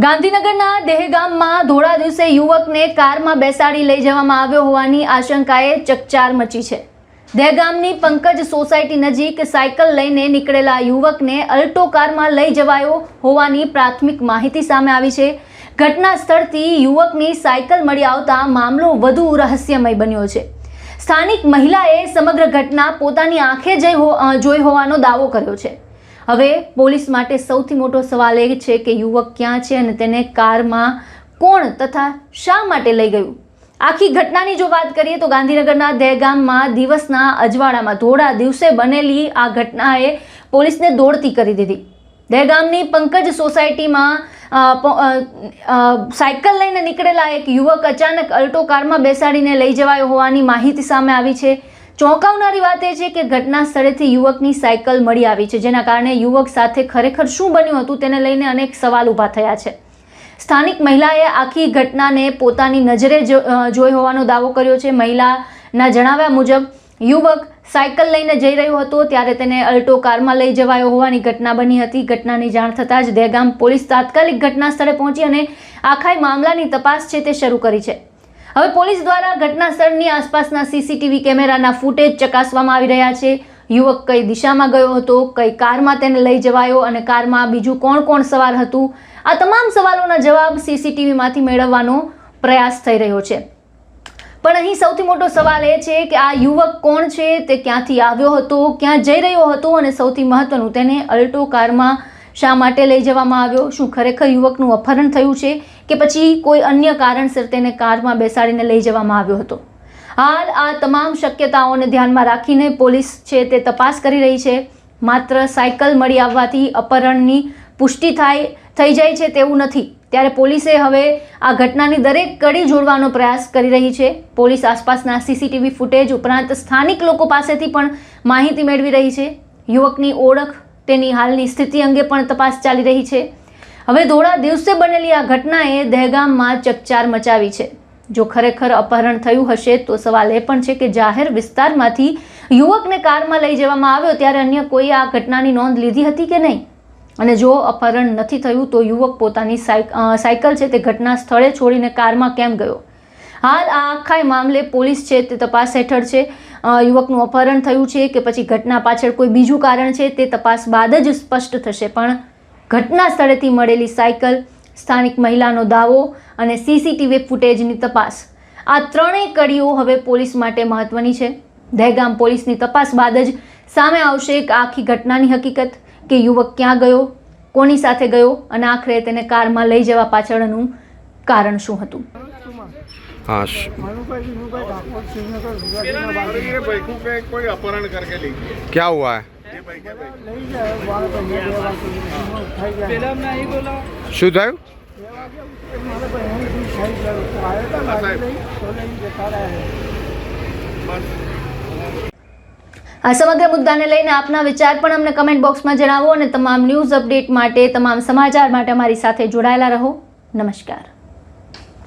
ગાંધીનગરના દહેગામમાં ધોળા દિવસે યુવકને કારમાં બેસાડી લઈ જવામાં આવ્યો હોવાની આશંકાએ ચકચાર મચી છે। દહેગામની પંકજ સોસાયટી નજીક સાયકલ લઈને નીકળેલા યુવકને અલ્ટો કારમાં લઈ જવાયો હોવાની પ્રાથમિક માહિતી સામે આવી છે। ઘટના સ્થળથી યુવકની સાયકલ મળી આવતા મામલો વધુ રહસ્યમય બન્યો છે। સ્થાનિક મહિલાએ સમગ્ર ઘટના પોતાની આંખે જોઈ હોવાનો દાવો કર્યો છે। હવે પોલીસ માટે સૌથી મોટો સવાલ એ છે કે યુવક ક્યાં છે અને તેને કારમાં કોણ તથા શા માટે લઈ ગયું। આખી ઘટનાની જો વાત કરીએ તો ગાંધીનગરના દહેગામમાં દિવસના અજવાળામાં ધોળા દિવસે બનેલી આ ઘટનાએ પોલીસને દોડતી કરી દીધી। દહેગામની પંકજ સોસાયટીમાં સાયકલ લઈને નીકળેલા એક યુવક અચાનક અલ્ટો કારમાં બેસાડીને લઈ જવાયો હોવાની માહિતી સામે આવી છે। ચોંકાવનારી વાત એ છે કે ઘટના સ્થળેથી યુવકની સાયકલ મળી આવી છે, જેના કારણે યુવક સાથે ખરેખર શું બન્યું હતું તેને લઈને અનેક સવાલ ઊભા થયા છે। સ્થાનિક મહિલાએ આખી ઘટનાને પોતાની નજરે જોઈ હોવાનો દાવો કર્યો છે। મહિલાના જણાવ્યા મુજબ યુવક સાયકલ લઈને જઈ રહ્યો હતો ત્યારે તેને અલ્ટો કારમાં લઈ જવાયો હોવાની ઘટના બની હતી। ઘટનાની જાણ થતાં જ દહેગામ પોલીસ તાત્કાલિક ઘટના સ્થળે પહોંચી અને આખા મામલાની તપાસ છે તે શરૂ કરી છે। હવે પોલીસ દ્વારા ઘટના સ્થળની આસપાસના સીસીટીવી કેમેરાના ફૂટેજ ચકાસવામાં આવી રહ્યા છે। યુવક કઈ દિશામાં ગયો હતો, કઈ કારમાં તેને લઈ જવાયો અને કારમાં બીજું કોણ કોણ સવાર હતું, આ તમામ સવાલોના જવાબ સીસીટીવીમાંથી મેળવવાનો પ્રયાસ થઈ રહ્યો છે। પણ અહીં સૌથી મોટો સવાલ એ છે કે આ યુવક કોણ છે, તે ક્યાંથી આવ્યો હતો, ક્યાં જઈ રહ્યો હતો અને સૌથી મહત્વનું તેને અલ્ટો કારમાં શા માટે લઈ જવામાં આવ્યો। શું ખરેખર યુવકનું અપહરણ થયું છે કે પછી કોઈ અન્ય કારણસર તેને કારમાં બેસાડીને લઈ જવામાં આવ્યો હતો। હાલ આ તમામ શક્યતાઓને ધ્યાનમાં રાખીને પોલીસ છે તે તપાસ કરી રહી છે। માત્ર સાયકલ મળી આવવાથી અપહરણની પુષ્ટિ થઈ જાય છે તેવું નથી, ત્યારે પોલીસે હવે આ ઘટનાની દરેક કડી જોડવાનો પ્રયાસ કરી રહી છે। પોલીસ આસપાસના સીસીટીવી ફૂટેજ ઉપરાંત સ્થાનિક લોકો પાસેથી પણ માહિતી મેળવી રહી છે। યુવકની ઓળખ, તેની હાલની સ્થિતિ અંગે પણ તપાસ ચાલી રહી છે। હવે ધોળા દિવસે બનેલી આ ઘટનાએ દહેગામમાં ચકચાર મચાવી છે। જો ખરેખર અપહરણ થયું હશે તો સવાલ એ પણ છે કે જાહેર વિસ્તારમાંથી યુવકને કારમાં લઈ જવામાં આવ્યો ત્યારે અન્ય કોઈ આ ઘટનાની નોંધ લીધી હતી કે નહીં, અને જો અપહરણ નથી થયું તો યુવક પોતાની સાયકલ છે તે ઘટના સ્થળે છોડીને કારમાં કેમ ગયો। હાલ આ આખા મામલે પોલીસ છે તે તપાસ હેઠળ છે। યુવકનું અપહરણ થયું છે કે પછી ઘટના પાછળ કોઈ બીજું કારણ છે તે તપાસ બાદ જ સ્પષ્ટ થશે। પણ ઘટના સ્થળેથી મળેલી સાયકલ, સ્થાનિક મહિલાનો દાવો અને સીસીટીવી ફૂટેજની તપાસ, આ ત્રણેય કડીઓ હવે પોલીસ માટે મહત્વની છે। દહેગામ પોલીસની તપાસ બાદ જ સામે આવશે કે આખી ઘટનાની હકીકત, કે યુવક ક્યાં ગયો, કોની સાથે ગયો અને આખરે તેને કારમાં લઈ જવા પાછળનું કારણ શું હતું। हाँ क्या हुआ है? શું થયું? આ સમગ્ર મુદ્દાને લઈને આપના વિચાર પણ અમને કમેન્ટ બોક્સમાં જણાવો અને તમામ ન્યૂઝ અપડેટ માટે, તમામ સમાચાર માટે અમારી સાથે જોડાયેલા રહો। નમસ્કાર।